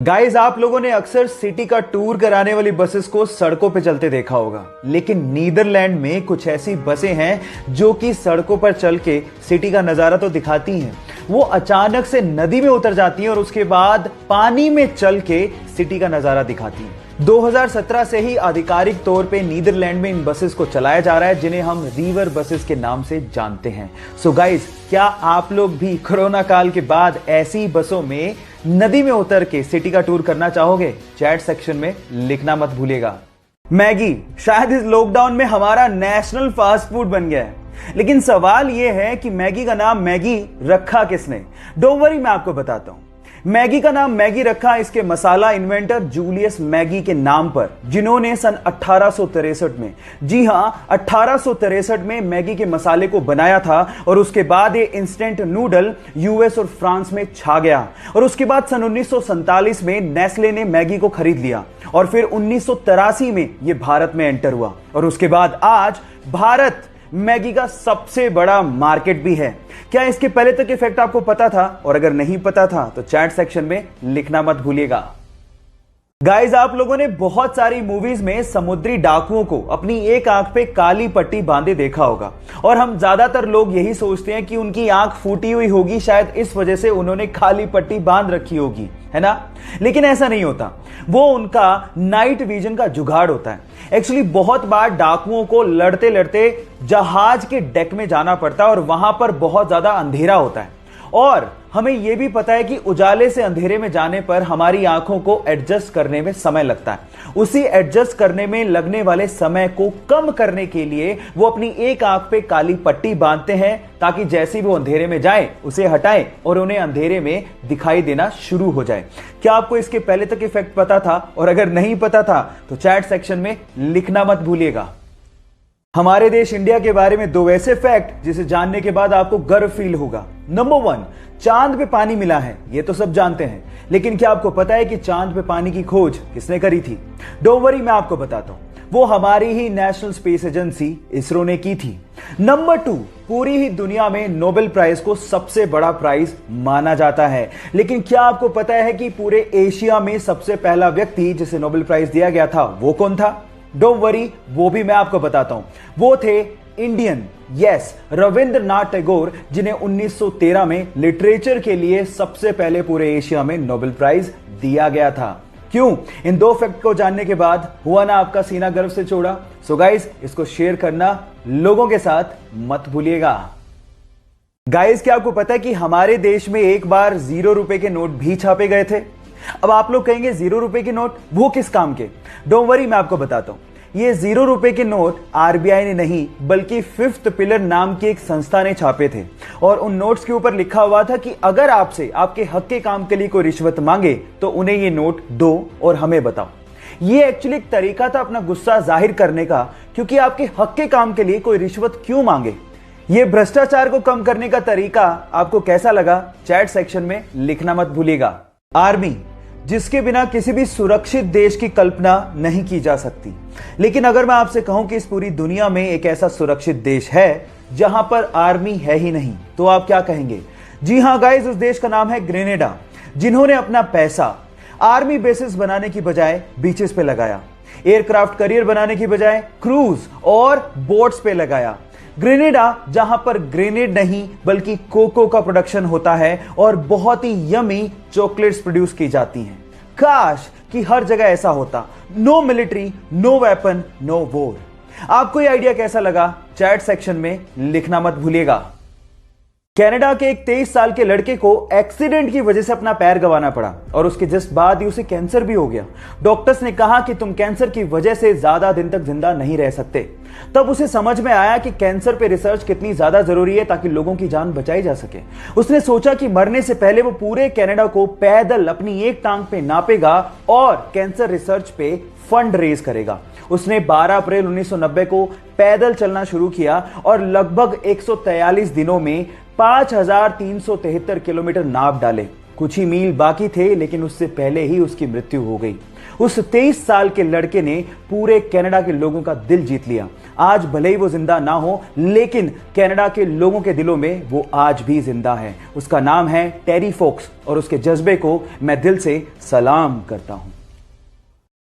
Guys, आप लोगों ने अक्सर सिटी का टूर कराने वाली बसेस को सड़कों पे चलते देखा होगा, लेकिन नीदरलैंड में कुछ ऐसी बसें हैं जो कि सड़कों पर चल के सिटी का नजारा तो दिखाती हैं। वो अचानक से नदी में उतर जाती हैं और उसके बाद पानी में चल के सिटी का नजारा दिखाती हैं। 2017 से ही आधिकारिक तौर पे नीदरलैंड में इन बसेस को चलाया जा रहा है, जिन्हें हम रिवर बसेस के नाम से जानते हैं। सो गाइस, क्या आप लोग भी कोरोना काल के बाद ऐसी बसों में नदी में उतर के सिटी का टूर करना चाहोगे? चैट सेक्शन में लिखना मत भूलिएगा। मैगी शायद इस लॉकडाउन में हमारा नेशनल फास्ट फूड बन गया है, लेकिन सवाल यह है कि मैगी का नाम मैगी रखा किसने? डोंट वरी, मैं आपको बताता हूं। मैगी का नाम मैगी रखा इसके मसाला इन्वेंटर जूलियस मैगी के नाम पर, जिन्होंने सन 1863 में, जी हां 1863 में मैगी के मसाले को बनाया था। और उसके बाद ये इंस्टेंट नूडल यूएस और फ्रांस में छा गया। और उसके बाद सन 1947 में नेस्ले ने मैगी को खरीद लिया और फिर 1983 में ये भारत में एंटर हुआ। और उसके बाद आज भारत मैगी का सबसे बड़ा मार्केट भी है। क्या इसके पहले तक इफेक्ट आपको पता था? और अगर नहीं पता था तो चैट सेक्शन में लिखना मत भूलिएगा। गाइस, आप लोगों ने बहुत सारी मूवीज में समुद्री डाकुओं को अपनी एक आंख पे काली पट्टी बांधे देखा होगा, और हम ज्यादातर लोग यही सोचते हैं कि उनकी आंख फूटी हुई होगी, शायद इस वजह से उन्होंने काली पट्टी बांध रखी होगी, है ना? लेकिन ऐसा नहीं होता। वो उनका नाइट विजन का जुगाड़ होता है। एक्चुअली बहुत बार डाकुओं को लड़ते लड़ते जहाज के डेक में जाना पड़ता है और वहां पर बहुत ज्यादा अंधेरा होता है। और हमें यह भी पता है कि उजाले से अंधेरे में जाने पर हमारी आंखों को एडजस्ट करने में समय लगता है। उसी एडजस्ट करने में लगने वाले समय को कम करने के लिए वो अपनी एक आंख पे काली पट्टी बांधते हैं, ताकि जैसे वो अंधेरे में जाए उसे हटाएं और उन्हें अंधेरे में दिखाई देना शुरू हो जाए। क्या आपको इसके पहले तक इफेक्ट पता था? और अगर नहीं पता था तो चैट सेक्शन में लिखना मत भूलिएगा। हमारे देश इंडिया के बारे में दो ऐसे फैक्ट जिसे जानने के बाद आपको गर्व फील होगा। नंबर 1, चांद पे पानी मिला है, ये तो सब जानते हैं, लेकिन क्या आपको पता है कि चांद पे पानी की खोज किसने करी थी? डोंट वरी, मैं आपको बताता हूं। वो हमारी ही नेशनल स्पेस एजेंसी इसरो ने की थी। नंबर 2, पूरी ही दुनिया में नोबेल प्राइज को सबसे बड़ा प्राइज माना जाता है, लेकिन क्या आपको पता है कि पूरे एशिया में सबसे पहला व्यक्ति जिसे नोबेल प्राइज दिया गया था वो कौन था? डोंट वरी, वो भी मैं आपको बताता हूं। वो थे इंडियन, यस, रविंद्रनाथ टैगोर, जिन्हें 1913 में लिटरेचर के लिए सबसे पहले पूरे एशिया में नोबेल प्राइज दिया गया था। क्यों? इन दो फैक्ट को जानने के बाद हुआ ना आपका सीना गर्व से चौड़ा? सो गाइस, इसको शेयर करना लोगों के साथ मत भूलिएगा। गाइस, क्या आपको पता है कि हमारे देश में एक बार 0 रुपए के नोट भी छापे गए थे? अब आप लोग कहेंगे 0 रुपए के नोट, वो किस काम के? डोंट वरी, मैं आपको बताता हूं। ये 0 रुपए के नोट आरबीआई ने नहीं, बल्कि फिफ्थ पिलर नाम की एक संस्था ने छापे थे। और उन नोट्स के ऊपर लिखा हुआ था कि अगर आपसे आपके हक के काम के लिए कोई रिश्वत मांगे तो उन्हें ये नोट दो और हमें बताओ। ये एक्चुअली एक तरीका था अपना गुस्सा जाहिर करने का, क्योंकि आपके हक के काम के लिए कोई रिश्वत क्यों मांगे। ये भ्रष्टाचार को कम करने का तरीका आपको कैसा लगा? चैट सेक्शन में लिखना मत भूलिएगा। आर्मी, जिसके बिना किसी भी सुरक्षित देश की कल्पना नहीं की जा सकती। लेकिन अगर मैं आपसे कहूं कि इस पूरी दुनिया में एक ऐसा सुरक्षित देश है जहां पर आर्मी है ही नहीं, तो आप क्या कहेंगे? जी हां गाइस, उस देश का नाम है ग्रेनेडा, जिन्होंने अपना पैसा आर्मी बेसिस बनाने की बजाय बीचेस पे लगाया, एयरक्राफ्ट करियर बनाने की बजाय क्रूज और बोट्स पे लगाया। ग्रेनेडा, जहां पर ग्रेनेड नहीं बल्कि कोको का प्रोडक्शन होता है और बहुत ही यमी चॉकलेट्स प्रोड्यूस की जाती हैं। काश कि हर जगह ऐसा होता। No military, no weapon, no war. आपको ये आइडिया कैसा लगा? चैट सेक्शन में लिखना मत भूलिएगा। कनाडा के एक 23 साल के लड़के को एक्सीडेंट की वजह से अपना पैर गंवाना पड़ा और उसके जस्ट बाद ही उसे कैंसर भी हो गया। डॉक्टर्स ने कहा कि तुम कैंसर की वजह से ज्यादा दिन तक जिंदा नहीं रह सकते। तब उसे समझ में आया कि कैंसर पे रिसर्च कितनी ज्यादा जरूरी है ताकि लोगों की जान बचाई जा सके। उसने सोचा कि मरने से पहले वो पूरे कनाडा को पैदल अपनी एक टांग पे नापेगा और कैंसर रिसर्च पे फंड रेज करेगा। उसने 12 अप्रैल 1990 को पैदल चलना शुरू किया और लगभग 143 दिनों में 5373 किलोमीटर नाप डाले। कुछ ही मील बाकी थे, लेकिन उससे पहले ही उसकी मृत्यु हो गई। उस 23 साल के लड़के ने पूरे कनाडा के लोगों का दिल जीत लिया। आज भले ही वो जिंदा ना हो, लेकिन कनाडा के लोगों के दिलों में वो आज भी जिंदा है। उसका नाम है टेरी फोक्स और उसके जज्बे को मैं दिल से सलाम करता हूं।